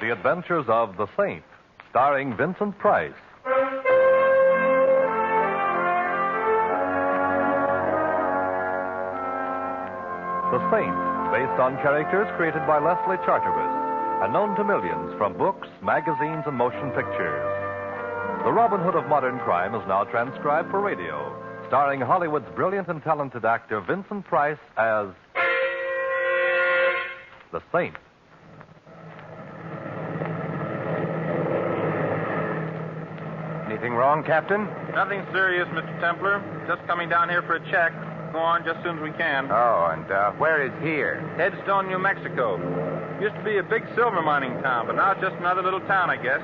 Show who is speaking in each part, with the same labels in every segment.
Speaker 1: The Adventures of the Saint, starring Vincent Price. The Saint, based on characters created by Leslie Charteris and known to millions from books, magazines, and motion pictures. The Robin Hood of modern crime is now transcribed for radio, starring Hollywood's brilliant and talented actor Vincent Price as the Saint.
Speaker 2: Anything wrong, Captain?
Speaker 3: Nothing serious, Mr. Templar. Just coming down here for a check. Go on just as soon as we can.
Speaker 2: Oh, and where is here?
Speaker 3: Headstone, New Mexico. Used to be a big silver mining town, but now it's just another little town, I guess.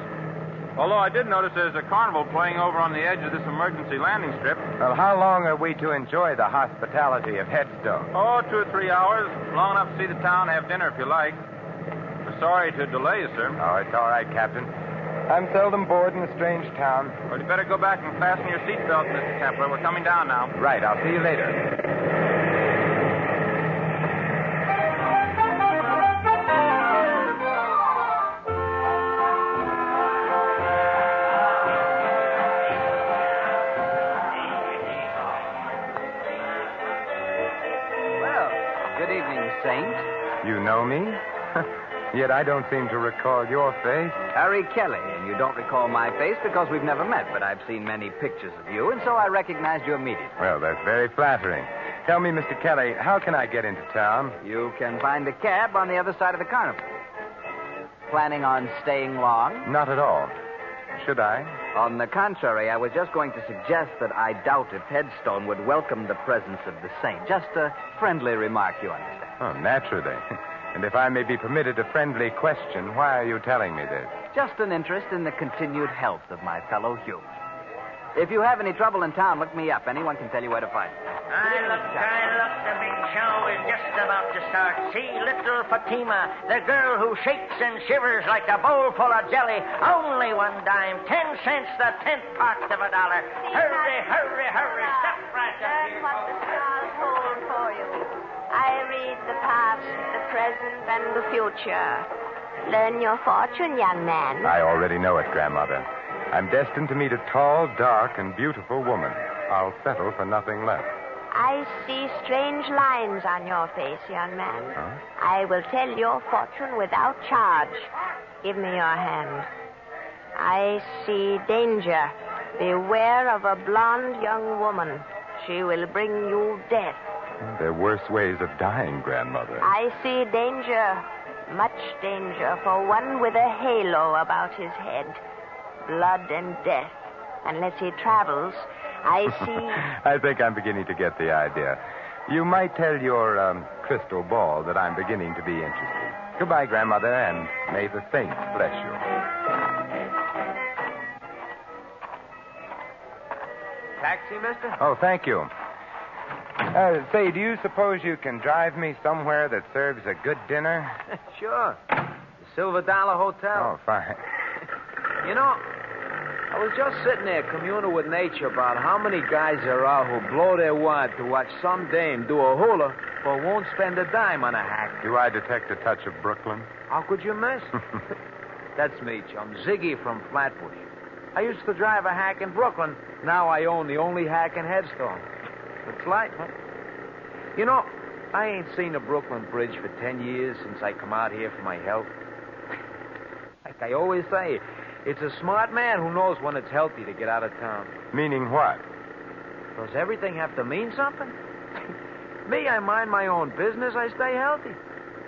Speaker 3: Although I did notice there's a carnival playing over on the edge of this emergency landing strip.
Speaker 2: Well, how long are we to enjoy the hospitality of Headstone?
Speaker 3: Oh, 2 or 3 hours. Long enough to see the town, have dinner if you like. We're sorry to delay you, sir.
Speaker 2: Oh, it's all right, Captain. I'm seldom bored in a strange town.
Speaker 3: Well, you better go back and fasten your seatbelt, Mr. Templar. We're coming down now.
Speaker 2: Right, I'll see you later.
Speaker 4: Well, good evening, Saint.
Speaker 2: You know me? Yet I don't seem to recall your face.
Speaker 4: Harry Kelly, and you don't recall my face because we've never met, but I've seen many pictures of you, and so I recognized you immediately.
Speaker 2: Well, that's very flattering. Tell me, Mr. Kelly, how can I get into town?
Speaker 4: You can find a cab on the other side of the carnival. Planning on staying long?
Speaker 2: Not at all. Should I?
Speaker 4: On the contrary, I was just going to suggest that I doubt if Headstone would welcome the presence of the saint. Just a friendly remark, you understand.
Speaker 2: Oh, naturally. And if I may be permitted a friendly question, why are you telling me this?
Speaker 4: Just an interest in the continued health of my fellow humans. If you have any trouble in town, look me up. Anyone can tell you where to find me.
Speaker 5: Look, the big show is just about to start. See little Fatima, the girl who shakes and shivers like a bowl full of jelly. Only 1 dime, 10 cents, the 10th part of $1. Hurry, hurry, hurry. Step right up
Speaker 6: Learn
Speaker 5: here.
Speaker 6: what the stars hold for you. I read the past, the present, and the future. Learn your fortune, young man.
Speaker 2: I already know it, Grandmother. I'm destined to meet a tall, dark, and beautiful woman. I'll settle for nothing less.
Speaker 6: I see strange lines on your face, young man.
Speaker 2: Huh?
Speaker 6: I will tell your fortune without charge. Give me your hand. I see danger. Beware of a blonde young woman. She will bring you death.
Speaker 2: There are worse ways of dying, Grandmother.
Speaker 6: I see danger, much danger, for one with a halo about his head. Blood and death. Unless he travels, I see...
Speaker 2: I think I'm beginning to get the idea. You might tell your crystal ball that I'm beginning to be interested. Goodbye, Grandmother, and may the saints bless you.
Speaker 4: Taxi, mister?
Speaker 2: Oh, thank you. Say, do you suppose you can drive me somewhere that serves a good dinner?
Speaker 4: Sure. The Silver Dollar Hotel.
Speaker 2: Oh, fine.
Speaker 4: You know, I was just sitting there communing with nature about how many guys there are who blow their wad to watch some dame do a hula but won't spend a dime on a hack.
Speaker 2: Do I detect a touch of Brooklyn?
Speaker 4: How could you miss? That's me, chum. Ziggy from Flatbush. I used to drive a hack in Brooklyn. Now I own the only hack in Headstone. It's life, huh? You know, I ain't seen a Brooklyn Bridge for 10 years since I come out here for my health. Like I always say, it's a smart man who knows when it's healthy to get out of town.
Speaker 2: Meaning what?
Speaker 4: Does everything have to mean something? Me, I mind my own business. I stay healthy.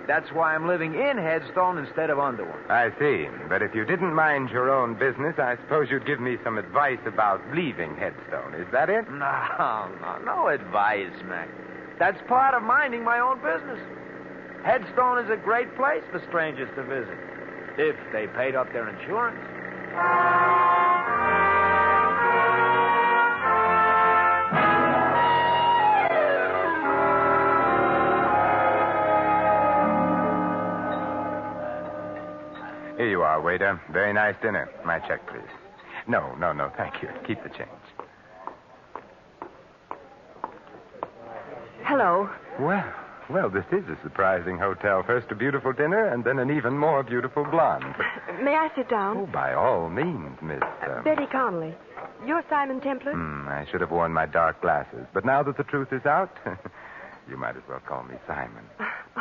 Speaker 4: That's why I'm living in Headstone instead of under one.
Speaker 2: I see. But if you didn't mind your own business, I suppose you'd give me some advice about leaving Headstone. Is that it?
Speaker 4: No advice, Mac. That's part of minding my own business. Headstone is a great place for strangers to visit, if they paid up their insurance.
Speaker 2: Here you are, waiter. Very nice dinner. My check, please. No, thank you. Keep the change.
Speaker 7: Hello.
Speaker 2: Well, Well, this is a surprising hotel. First a beautiful dinner, and then an even more beautiful blonde.
Speaker 7: May I sit down?
Speaker 2: Oh, by all means, Miss...
Speaker 7: Betty Connolly. You're Simon Templar?
Speaker 2: I should have worn my dark glasses. But now that the truth is out, you might as well call me Simon.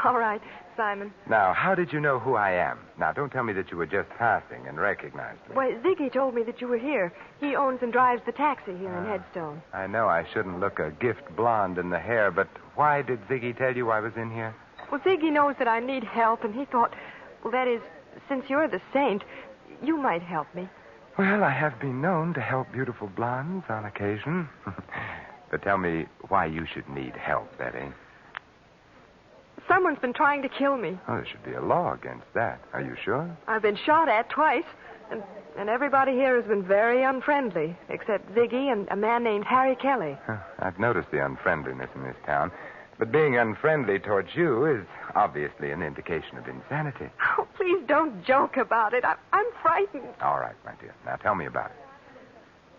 Speaker 7: All right, Simon.
Speaker 2: Now, how did you know who I am? Now, don't tell me that you were just passing and recognized me.
Speaker 7: Why, Ziggy told me that you were here. He owns and drives the taxi here in Headstone.
Speaker 2: I know I shouldn't look a gift blonde in the hair, but why did Ziggy tell you I was in here?
Speaker 7: Well, Ziggy knows that I need help, and he thought, well, that is, since you're the saint, you might help me.
Speaker 2: Well, I have been known to help beautiful blondes on occasion. But tell me why you should need help, Betty.
Speaker 7: Someone's been trying to kill me.
Speaker 2: Oh, there should be a law against that. Are you sure?
Speaker 7: I've been shot at twice, and everybody here has been very unfriendly, except Ziggy and a man named Harry Kelly.
Speaker 2: I've noticed the unfriendliness in this town. But being unfriendly towards you is obviously an indication of insanity.
Speaker 7: Oh, please don't joke about it. I'm frightened.
Speaker 2: All right, my dear. Now tell me about it.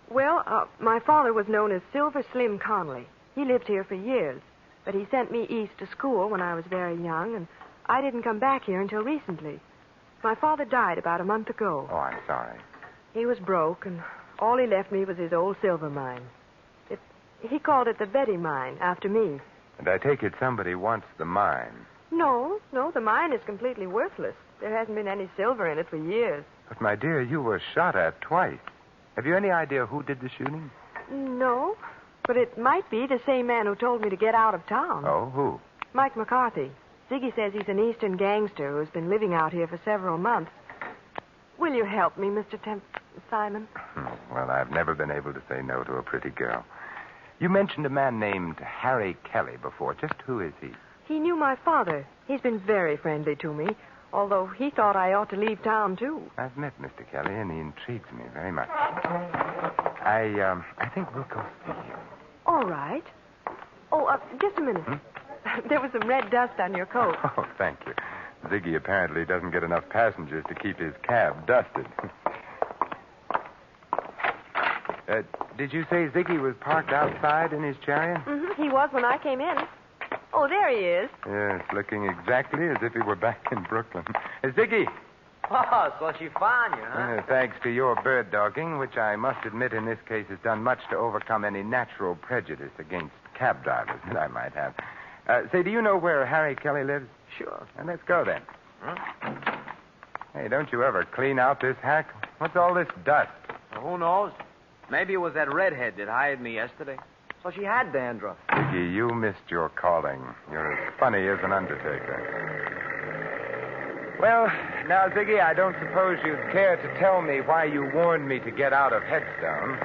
Speaker 7: Well, my father was known as Silver Slim Connolly. He lived here for years, but he sent me east to school when I was very young, and I didn't come back here until recently. My father died about a month ago.
Speaker 2: Oh, I'm sorry.
Speaker 7: He was broke, and all he left me was his old silver mine. He called it the Betty Mine, after me.
Speaker 2: And I take it somebody wants the mine.
Speaker 7: No, the mine is completely worthless. There hasn't been any silver in it for years.
Speaker 2: But, my dear, you were shot at twice. Have you any idea who did the shooting?
Speaker 7: No, but it might be the same man who told me to get out of town.
Speaker 2: Oh, who?
Speaker 7: Mike McCarthy. Ziggy says he's an Eastern gangster who's been living out here for several months. Will you help me, Mr. Simon?
Speaker 2: Well, I've never been able to say no to a pretty girl. You mentioned a man named Harry Kelly before. Just who is he?
Speaker 7: He knew my father. He's been very friendly to me, although he thought I ought to leave town, too.
Speaker 2: I've met Mr. Kelly, and he intrigues me very much. I think we'll go see him.
Speaker 7: All right. Oh, just a minute. There was some red dust on your coat.
Speaker 2: Oh, thank you. Ziggy apparently doesn't get enough passengers to keep his cab dusted. Did you say Ziggy was parked outside in his chariot?
Speaker 7: Mm-hmm. He was when I came in. Oh, there he is.
Speaker 2: Yes, looking exactly as if he were back in Brooklyn. Ziggy!
Speaker 4: Oh, so she found you, huh?
Speaker 2: Thanks to your bird dogging, which I must admit in this case has done much to overcome any natural prejudice against cab drivers that I might have. Say, do you know where Harry Kelly lives?
Speaker 4: Sure.
Speaker 2: Well, let's go then. Huh? Hey, don't you ever clean out this hack? What's all this dust?
Speaker 4: Well, who knows? Maybe it was that redhead that hired me yesterday. So she had dandruff.
Speaker 2: Ziggy, you missed your calling. You're as funny as an undertaker. Well, now, Ziggy, I don't suppose you'd care to tell me why you warned me to get out of Headstone.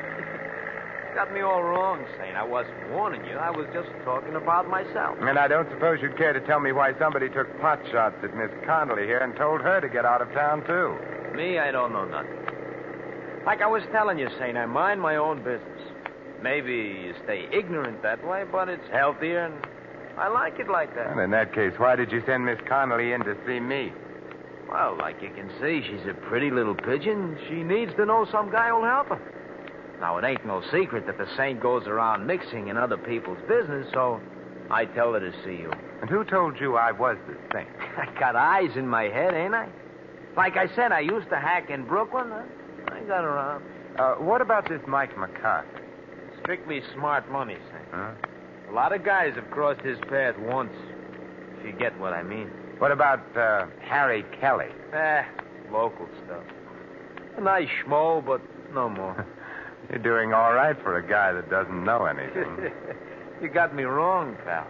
Speaker 4: Got me all wrong, Saint. I wasn't warning you. I was just talking about myself.
Speaker 2: And I don't suppose you'd care to tell me why somebody took pot shots at Miss Connolly here and told her to get out of town, too.
Speaker 4: Me, I don't know nothing. Like I was telling you, Saint, I mind my own business. Maybe you stay ignorant that way, but it's healthier, and I like it like that.
Speaker 2: Well, in that case, why did you send Miss Connolly in to see me?
Speaker 4: Well, like you can see, she's a pretty little pigeon. She needs to know some guy who'll help her. Now, it ain't no secret that the saint goes around mixing in other people's business, so I tell her to see you.
Speaker 2: And who told you I was the saint?
Speaker 4: I got eyes in my head, ain't I? Like I said, I used to hack in Brooklyn. I got around.
Speaker 2: What about this Mike McCarthy?
Speaker 4: Strictly smart money, Saint.
Speaker 2: Huh?
Speaker 4: A lot of guys have crossed his path once, if you get what I mean.
Speaker 2: What about Harry Kelly?
Speaker 4: Local stuff. A nice schmo, but no more.
Speaker 2: You're doing all right for a guy that doesn't know anything.
Speaker 4: You got me wrong, pal.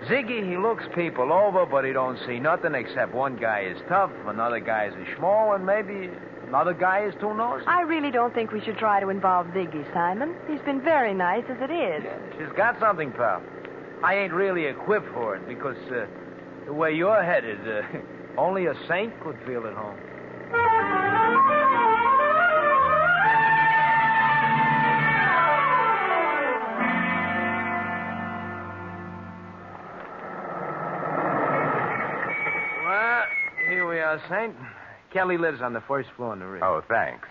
Speaker 4: Ziggy, he looks people over, but he don't see nothing except one guy is tough, another guy is a schmo, and maybe another guy is too nosy.
Speaker 7: I really don't think we should try to involve Ziggy, Simon. He's been very nice as it is.
Speaker 4: Yeah, she's got something, pal. I ain't really equipped for it because the way you're headed, only a saint could feel at home. Well, here we are, Saint. Kelly lives on the first floor in the rear.
Speaker 2: Oh, thanks.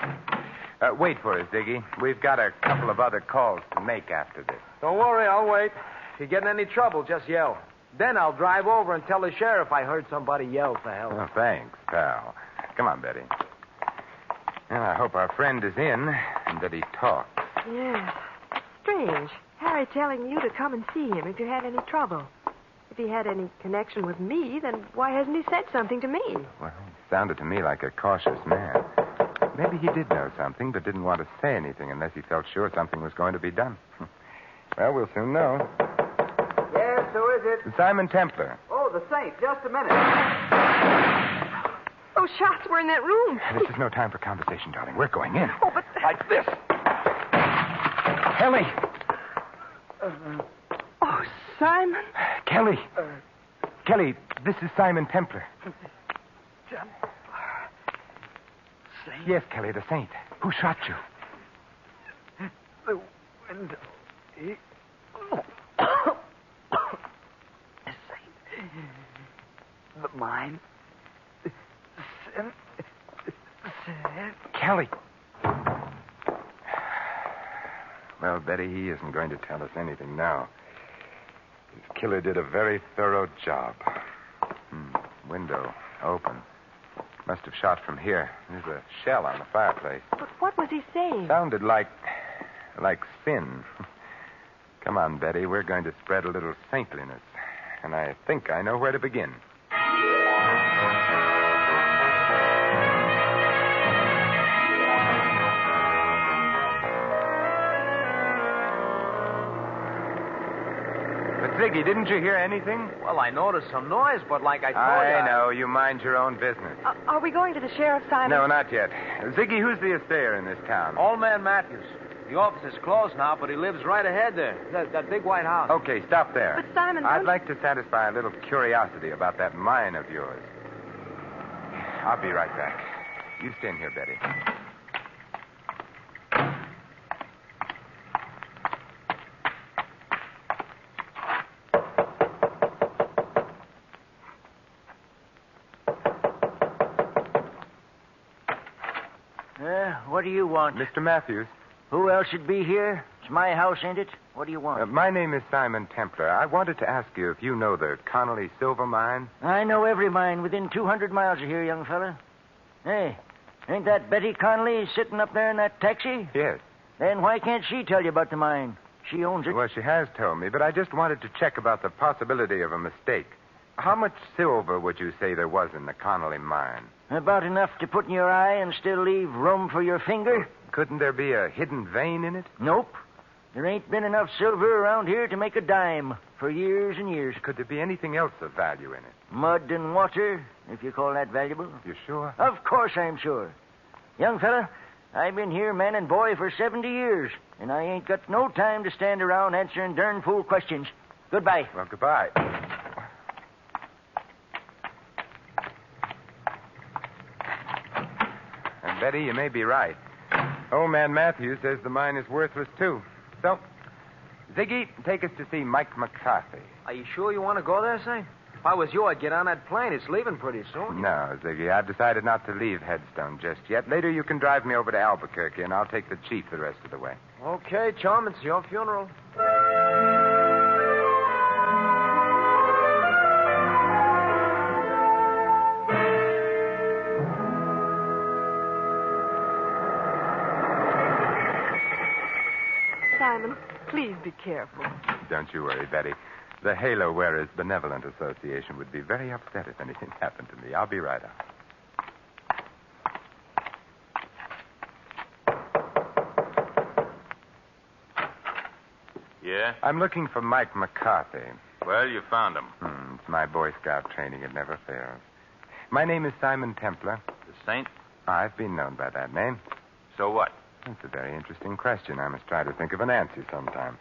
Speaker 2: Wait for us, Ziggy. We've got a couple of other calls to make after this.
Speaker 4: Don't worry, I'll wait. If you get in any trouble, just yell. Then I'll drive over and tell the sheriff I heard somebody yell for help.
Speaker 2: Oh, thanks, pal. Come on, Betty. Well, I hope our friend is in and that he talks.
Speaker 7: Yeah. Strange. Harry telling you to come and see him if you had any trouble. If he had any connection with me, then why hasn't he said something to me?
Speaker 2: Well, he sounded to me like a cautious man. Maybe he did know something, but didn't want to say anything unless he felt sure something was going to be done. Well, we'll soon know.
Speaker 8: Yes, who is it?
Speaker 2: Simon Templar.
Speaker 8: Oh, the Saint. Just a minute.
Speaker 7: Those shots were in that room.
Speaker 2: This is no time for conversation, darling. We're going in.
Speaker 7: Oh, but...
Speaker 2: Like this. Kelly.
Speaker 7: Oh, Simon.
Speaker 2: Kelly. Kelly, this is Simon Templar.
Speaker 8: Saint?
Speaker 2: Yes, Kelly, the Saint. Who shot you?
Speaker 8: The window. Saint. The mine.
Speaker 2: Kelly. Well, Betty, he isn't going to tell us anything now. His killer did a very thorough job. Window open. Must have shot from here. There's a shell on the fireplace.
Speaker 7: But what was he saying?
Speaker 2: Sounded like sin. Come on, Betty. We're going to spread a little saintliness. And I think I know where to begin. But, Ziggy, didn't you hear anything?
Speaker 4: Well, I noticed some noise, but like I told you...
Speaker 2: I know. You mind your own business.
Speaker 7: Are we going to the sheriff's, Simon?
Speaker 2: No, not yet. Ziggy, who's the astayer in this town?
Speaker 4: Old man Matthews. The office is closed now, but he lives right ahead there. That big white house.
Speaker 2: Okay, stop there.
Speaker 7: But, Simon,
Speaker 2: I'd
Speaker 7: don't
Speaker 2: like to satisfy a little curiosity about that mine of yours. I'll be right back. You stay in here, Betty.
Speaker 5: What do you want?
Speaker 2: Mr. Matthews,
Speaker 5: Who else should be here? It's my house, ain't it? What do you want?
Speaker 2: my name is Simon Templar. I wanted to ask you if you know the Connolly silver mine.
Speaker 5: I know every mine within 200 miles of here, young fella. Hey, ain't that Betty Connolly sitting up there in that taxi?
Speaker 2: Yes.
Speaker 5: Then why can't she tell you about the mine? She owns it.
Speaker 2: Well, she has told me, but I just wanted to check about the possibility of a mistake. How much silver would you say there was in the Connolly mine?
Speaker 5: About enough to put in your eye and still leave room for your finger?
Speaker 2: Couldn't there be a hidden vein in it?
Speaker 5: Nope. There ain't been enough silver around here to make a dime for years and years.
Speaker 2: Could there be anything else of value in it?
Speaker 5: Mud and water, if you call that valuable.
Speaker 2: You sure?
Speaker 5: Of course I'm sure. Young fella, I've been here man and boy for 70 years, and I ain't got no time to stand around answering darn fool questions. Goodbye.
Speaker 2: Well, goodbye. And Betty, you may be right. Old man Matthews says the mine is worthless, too. So, Ziggy, take us to see Mike McCarthy.
Speaker 4: Are you sure you want to go there, Saint? If I was you, I'd get on that plane. It's leaving pretty soon.
Speaker 2: No, Ziggy, I've decided not to leave Headstone just yet. Later you can drive me over to Albuquerque, and I'll take the chief the rest of the way.
Speaker 4: Okay, chum, it's your funeral.
Speaker 7: Simon, please be careful.
Speaker 2: Don't you worry, Betty. The Halo Wearers Benevolent Association would be very upset if anything happened to me. I'll be right out.
Speaker 3: Yeah?
Speaker 2: I'm looking for Mike McCarthy.
Speaker 3: Well, you found him.
Speaker 2: It's my Boy Scout training. It never fails. My name is Simon Templar.
Speaker 3: The Saint?
Speaker 2: I've been known by that name.
Speaker 3: So what?
Speaker 2: That's a very interesting question. I must try to think of an answer sometime.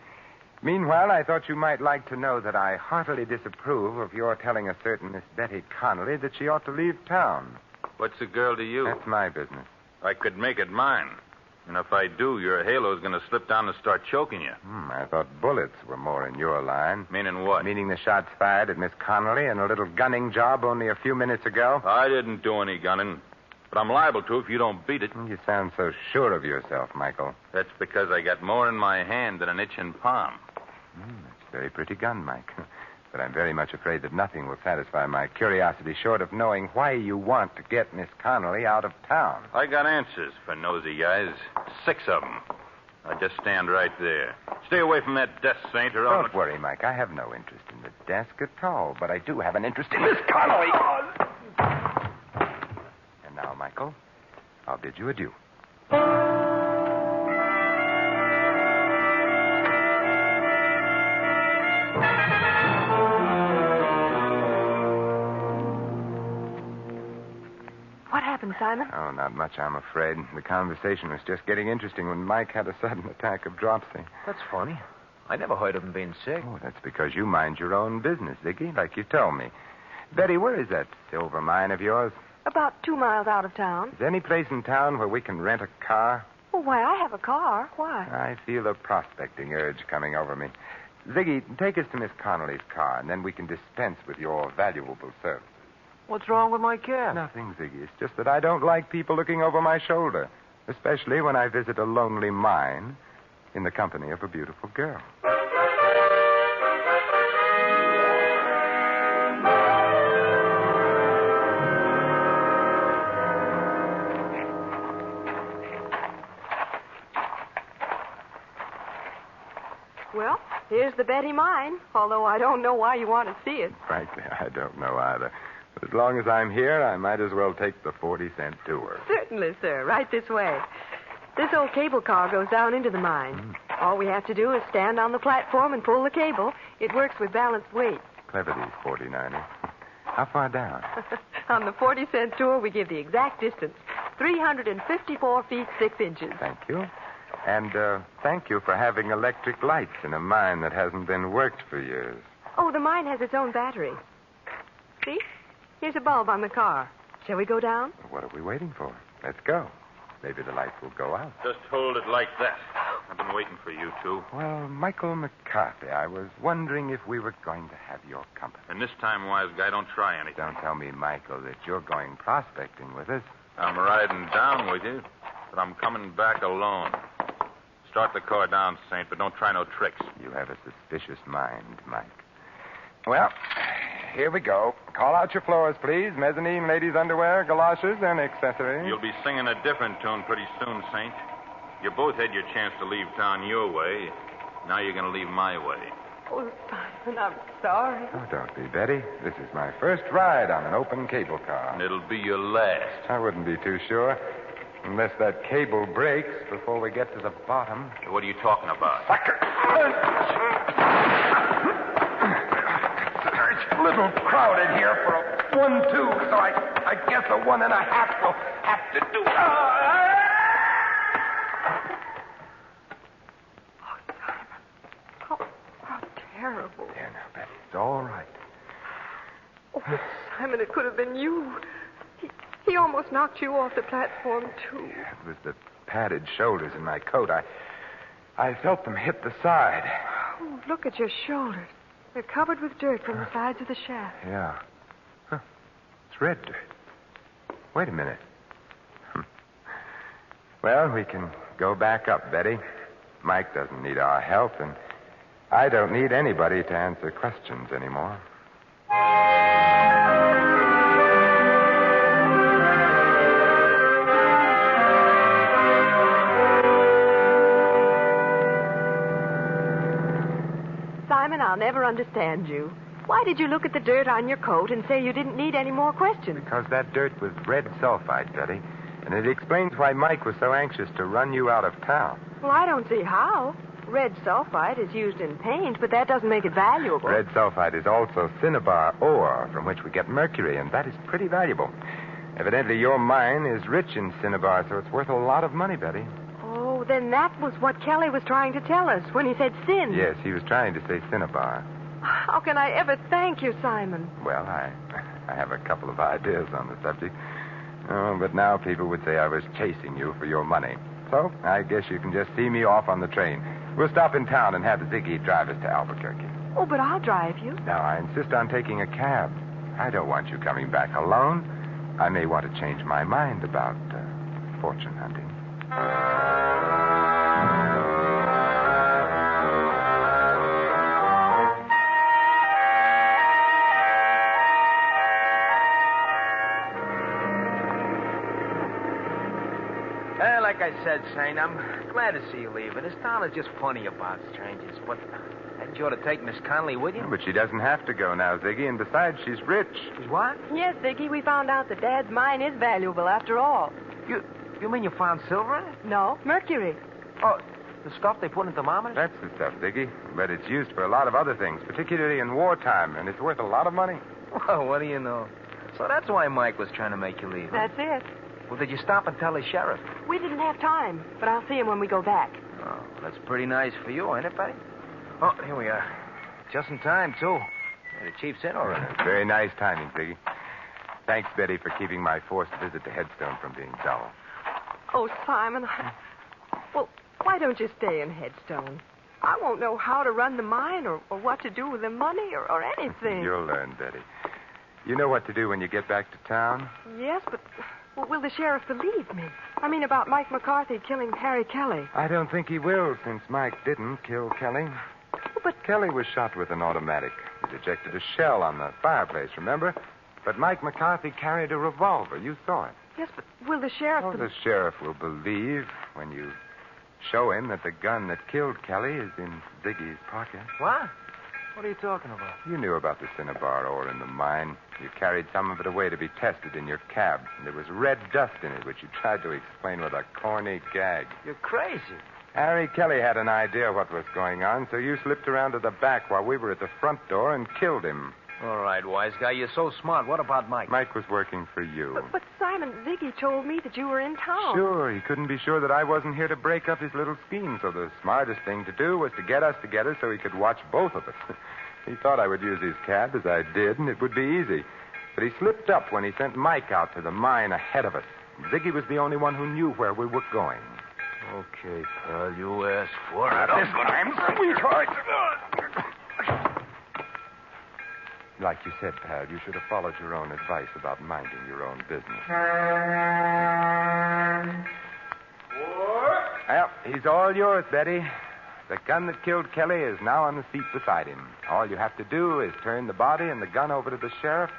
Speaker 2: Meanwhile, I thought you might like to know that I heartily disapprove of your telling a certain Miss Betty Connolly that she ought to leave town.
Speaker 3: What's a girl to you?
Speaker 2: That's my business.
Speaker 3: I could make it mine. And if I do, your halo's going to slip down and start choking you.
Speaker 2: I thought bullets were more in your line.
Speaker 3: Meaning what?
Speaker 2: Meaning the shots fired at Miss Connolly and a little gunning job only a few minutes ago.
Speaker 3: I didn't do any gunning. But I'm liable to if you don't beat it.
Speaker 2: You sound so sure of yourself, Michael.
Speaker 3: That's because I got more in my hand than an itching palm.
Speaker 2: That's a very pretty gun, Mike. But I'm very much afraid that nothing will satisfy my curiosity short of knowing why you want to get Miss Connolly out of town.
Speaker 3: I got answers for nosy guys. 6 of them. Now just stand right there. Stay away from that desk, Saint, or I'll...
Speaker 2: Don't worry, Mike. I have no interest in the desk at all, but I do have an interest in Miss Connolly. And now, Michael, I'll bid you adieu.
Speaker 7: What happened, Simon?
Speaker 2: Oh, not much, I'm afraid. The conversation was just getting interesting when Mike had a sudden attack of dropsy.
Speaker 4: That's funny. I never heard of him being sick.
Speaker 2: Oh, that's because you mind your own business, Ziggy, like you told me. Betty, where is that silver mine of yours?
Speaker 7: About 2 miles out of town.
Speaker 2: Is there any place in town where we can rent a car?
Speaker 7: Oh, why, I have a car. Why?
Speaker 2: I feel a prospecting urge coming over me. Ziggy, take us to Miss Connolly's car, and then we can dispense with your valuable service.
Speaker 4: What's wrong with my car?
Speaker 2: Nothing, Ziggy. It's just that I don't like people looking over my shoulder, especially when I visit a lonely mine in the company of a beautiful girl.
Speaker 7: Well, here's the Betty mine, although I don't know why you want to see it.
Speaker 2: Frankly, I don't know either. But as long as I'm here, I might as well take the 40-cent tour.
Speaker 7: Certainly, sir. Right this way. This old cable car goes down into the mine. All we have to do is stand on the platform and pull the cable. It works with balanced weight.
Speaker 2: Clever, these 49ers. How far down?
Speaker 7: On the 40-cent tour, we give the exact distance. 354 feet, 6 inches.
Speaker 2: Thank you. And thank you for having electric lights in a mine that hasn't been worked for years.
Speaker 7: Oh, the mine has its own battery. See? Here's a bulb on the car. Shall we go down?
Speaker 2: What are we waiting for? Let's go. Maybe the lights will go out.
Speaker 3: Just hold it like that. I've been waiting for you two.
Speaker 2: Well, Michael McCarthy, I was wondering if we were going to have your company.
Speaker 3: And this time, wise guy, don't try anything.
Speaker 2: Don't tell me, Michael, that you're going prospecting with us.
Speaker 3: I'm riding down with you, but I'm coming back alone. Start the car down, Saint, but don't try no tricks.
Speaker 2: You have a suspicious mind, Mike. Well, here we go. Call out your floors, please. Mezzanine, ladies' underwear, galoshes, and accessories.
Speaker 3: You'll be singing a different tune pretty soon, Saint. You both had your chance to leave town your way. Now you're going to leave my way.
Speaker 7: Oh, Simon, I'm sorry.
Speaker 2: Oh, don't be, Betty. This is my first ride on an open cable car.
Speaker 3: And it'll be your last.
Speaker 2: I wouldn't be too sure. Unless that cable breaks before we get to the bottom.
Speaker 3: What are you talking about?
Speaker 2: Sucker! It's a little crowded here for a 1-2, so I guess a 1.5 will have to do.
Speaker 7: Oh, how terrible.
Speaker 2: There now, Betty. It's all right.
Speaker 7: Oh, but Simon, it could have been you. He almost knocked you off the platform, too.
Speaker 2: It was the padded shoulders in my coat. I felt them hit the side.
Speaker 7: Oh, look at your shoulders. They're covered with dirt from the sides of the shaft.
Speaker 2: Yeah. Huh. It's red dirt. Wait a minute. Well, we can go back up, Betty. Mike doesn't need our help, and I don't need anybody to answer questions anymore.
Speaker 7: Simon, I'll never understand you. Why did you look at the dirt on your coat and say you didn't need any more questions?
Speaker 2: Because that dirt was red sulfide, Betty. And it explains why Mike was so anxious to run you out of town.
Speaker 7: Well, I don't see how. Red sulfide is used in paint, but that doesn't make it valuable.
Speaker 2: Red sulfide is also cinnabar ore, from which we get mercury, and that is pretty valuable. Evidently, your mine is rich in cinnabar, so it's worth a lot of money, Betty.
Speaker 7: Oh, then that was what Kelly was trying to tell us when he said sin.
Speaker 2: Yes, he was trying to say cinnabar.
Speaker 7: How can I ever thank you, Simon?
Speaker 2: Well, I have a couple of ideas on the subject. Oh, but now people would say I was chasing you for your money. So I guess you can just see me off on the train. We'll stop in town and have Ziggy drive us to Albuquerque.
Speaker 7: Oh, but I'll drive you.
Speaker 2: No, I insist on taking a cab. I don't want you coming back alone. I may want to change my mind about fortune hunting.
Speaker 4: like I said, Saint, I'm glad to see you leaving. This town is just funny about strangers. But hadn't you ought to take Miss Conley with you?
Speaker 2: But she doesn't have to go now, Ziggy, and besides, she's rich.
Speaker 4: She's what?
Speaker 7: Yes, Ziggy, we found out that Dad's mine is valuable after all.
Speaker 4: You mean you found silver in it?
Speaker 7: No, mercury.
Speaker 4: Oh, the stuff they put in thermometers?
Speaker 2: That's the stuff, Ziggy. But it's used for a lot of other things, particularly in wartime, and it's worth a lot of money.
Speaker 4: Well, what do you know? So that's why Mike was trying to make you leave, huh?
Speaker 7: That's it.
Speaker 4: Well, did you stop and tell the sheriff?
Speaker 7: We didn't have time, but I'll see him when we go back.
Speaker 4: Oh, well, that's pretty nice for you, ain't it, Betty? Oh, here we are. Just in time, too. Yeah, the chief's in already.
Speaker 2: Very nice timing, Ziggy. Thanks, Betty, for keeping my forced visit to Headstone from being dull.
Speaker 7: Oh, Simon, well, why don't you stay in Headstone? I won't know how to run the mine or what to do with the money or anything.
Speaker 2: You'll learn, Betty. You know what to do when you get back to town?
Speaker 7: Yes, but will the sheriff believe me? I mean, about Mike McCarthy killing Harry Kelly.
Speaker 2: I don't think he will, since Mike didn't kill Kelly.
Speaker 7: But
Speaker 2: Kelly was shot with an automatic. It ejected a shell on the fireplace, remember? But Mike McCarthy carried a revolver. You saw it.
Speaker 7: yes, but will the sheriff...
Speaker 2: Oh, the sheriff will believe when you show him that the gun that killed Kelly is in Ziggy's pocket.
Speaker 4: What? What are you talking about?
Speaker 2: You knew about the cinnabar ore in the mine. You carried some of it away to be tested in your cab. And there was red dust in it, which you tried to explain with a corny gag.
Speaker 4: You're crazy.
Speaker 2: Harry Kelly had an idea what was going on, so you slipped around to the back while we were at the front door and killed him.
Speaker 4: All right, wise guy, you're so smart. What about Mike?
Speaker 2: Mike was working for you.
Speaker 7: But Simon, Ziggy told me that you were in town.
Speaker 2: Sure, he couldn't be sure that I wasn't here to break up his little scheme, so the smartest thing to do was to get us together so he could watch both of us. He thought I would use his cab, as I did, and it would be easy. But he slipped up when he sent Mike out to the mine ahead of us. Ziggy was the only one who knew where we were going.
Speaker 4: Okay, pal, you asked for it.
Speaker 2: This time, sweetheart. Like you said, pal, you should have followed your own advice about minding your own business. Well, he's all yours, Betty. The gun that killed Kelly is now on the seat beside him. All you have to do is turn the body and the gun over to the sheriff,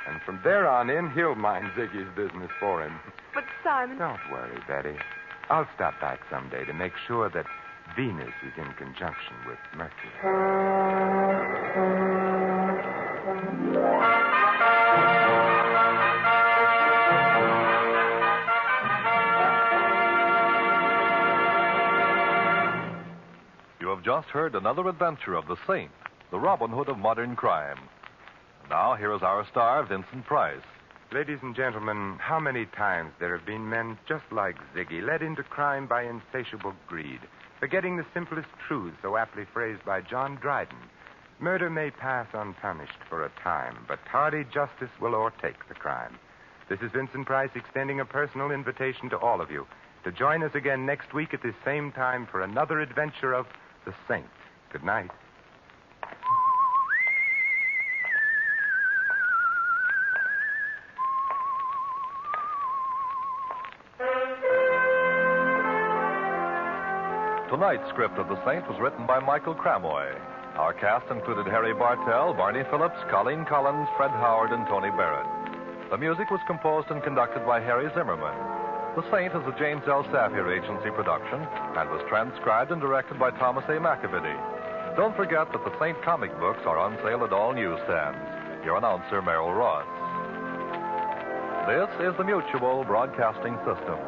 Speaker 2: and from there on in, he'll mind Ziggy's business for him.
Speaker 7: But, Simon...
Speaker 2: Don't worry, Betty. I'll stop back someday to make sure that Venus is in conjunction with Mercury.
Speaker 1: You have just heard another adventure of the Saint, the Robin Hood of modern crime. Now, here is our star, Vincent Price.
Speaker 2: Ladies and gentlemen, how many times there have been men just like Ziggy, led into crime by insatiable greed, forgetting the simplest truths so aptly phrased by John Dryden. Murder may pass unpunished for a time, but tardy justice will o'ertake the crime. This is Vincent Price extending a personal invitation to all of you to join us again next week at this same time for another adventure of the Saint. Good night.
Speaker 1: Tonight's script of The Saint was written by Michael Cramoy. Our cast included Harry Bartell, Barney Phillips, Colleen Collins, Fred Howard, and Tony Barrett. The music was composed and conducted by Harry Zimmerman. The Saint is a James L. Saphir Agency production and was transcribed and directed by Thomas A. McAvity. Don't forget that the Saint comic books are on sale at all newsstands. Your announcer, Merrill Ross. This is the Mutual Broadcasting System.